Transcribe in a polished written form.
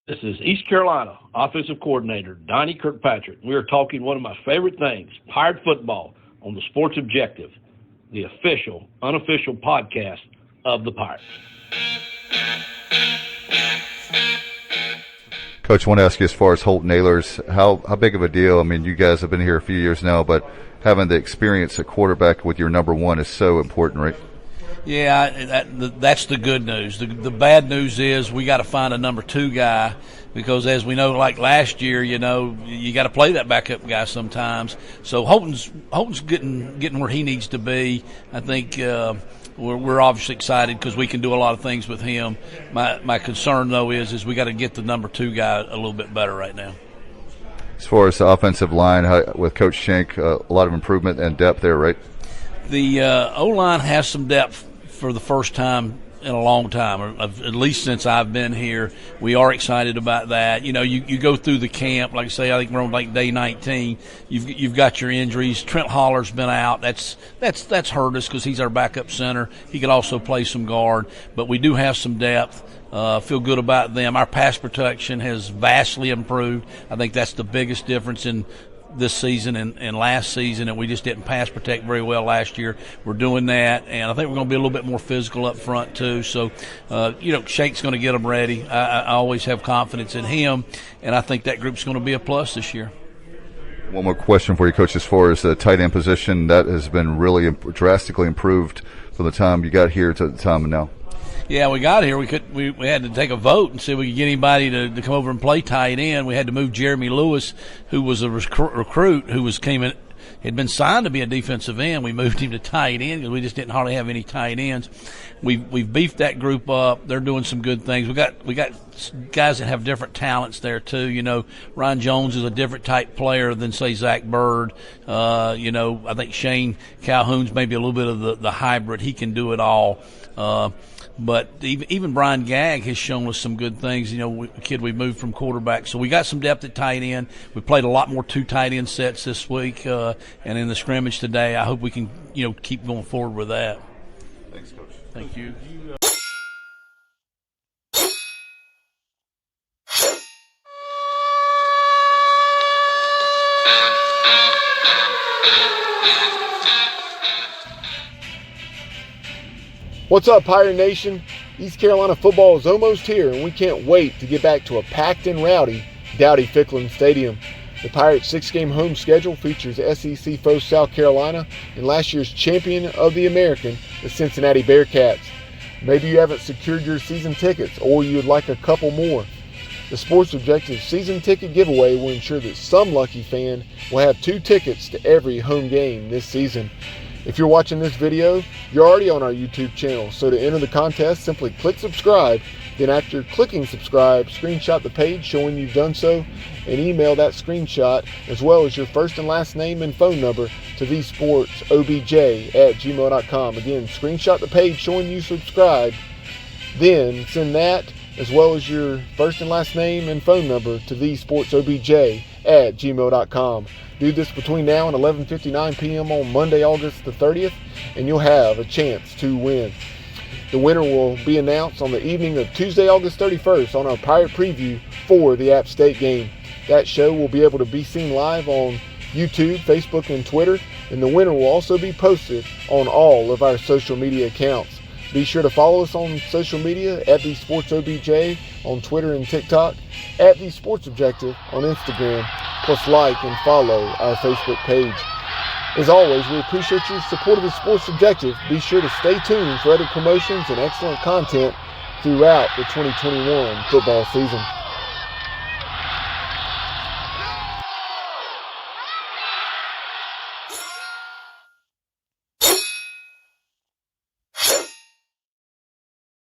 This is East Carolina Offensive Coordinator Donnie Kirkpatrick. We are talking one of my favorite things, Pirate football, on the Sports Objective, the official, unofficial podcast of the Pirates. Coach, I want to ask you as far as Holton Ahlers, how big of a deal? I mean, you guys have been here a few years now, but having the experience at quarterback with your number one is so important, right? Yeah, that's the good news. The bad news is we got to find a number two guy because, as we know, like last year, you got to play that backup guy sometimes. So Holton's getting where he needs to be. I think we're obviously excited because we can do a lot of things with him. My concern though is we got to get the number two guy a little bit better right now. As far as the offensive line with Coach Schenk, a lot of improvement and depth there, right? The O-line has some depth for the first time in a long time, or at least since I've been here. We are excited about that. You go through the camp, like I say, I think we're on like day 19. You've got your injuries. Trent Holler's been out. That's hurt us because he's our backup center. He could also play some guard, but we do have some depth. Feel good about them. Our pass protection has vastly improved. I think that's the biggest difference in this season and last season, and we just didn't pass protect very well last year. We're doing that, and I think we're going to be a little bit more physical up front too. So, Shank's going to get them ready. I always have confidence in him, and I think that group's going to be a plus this year. One more question for you, Coach, as far as the tight end position, that has been really drastically improved from the time you got here to the time now. Yeah, we got here. We had to take a vote and see if we could get anybody to come over and play tight end. We had to move Jeremy Lewis, who was a recruit who had been signed to be a defensive end. We moved him to tight end because we just didn't hardly have any tight ends. We've beefed that group up. They're doing some good things. We got guys that have different talents there too. Ryan Jones is a different type player than say Zach Bird. I think Shane Calhoun's maybe a little bit of the hybrid. He can do it all. But even Brian Gagg has shown us some good things. We moved from quarterback. So we got some depth at tight end. We played a lot more two tight end sets this week and in the scrimmage today. I hope we can, keep going forward with that. Thanks, Coach. Thank you. What's up, Pirate Nation? East Carolina football is almost here, and we can't wait to get back to a packed and rowdy Dowdy-Ficklin Stadium. The Pirates' 6-game home schedule features SEC foe South Carolina and last year's champion of the American, the Cincinnati Bearcats. Maybe you haven't secured your season tickets, or you'd like a couple more. The Sports Objective season ticket giveaway will ensure that some lucky fan will have 2 tickets to every home game this season. If you're watching this video, you're already on our YouTube channel, so to enter the contest, simply click subscribe. Then after clicking subscribe, screenshot the page showing you've done so, and email that screenshot as well as your first and last name and phone number to thesportsobj@gmail.com. Again, screenshot the page showing you subscribed, then send that as well as your first and last name and phone number to thesportsobj@gmail.com. Do this between now and 11:59 p.m. on Monday, August the 30th, and you'll have a chance to win. The winner will be announced on the evening of Tuesday, August 31st on our Pirate Preview for the App State game. That show will be able to be seen live on YouTube, Facebook, and Twitter, and the winner will also be posted on all of our social media accounts. Be sure to follow us on social media at The Sports OBJ on Twitter and TikTok, at The Sports Objective on Instagram, plus like and follow our Facebook page. As always, we appreciate your support of The Sports Objective. Be sure to stay tuned for other promotions and excellent content throughout the 2021 football season.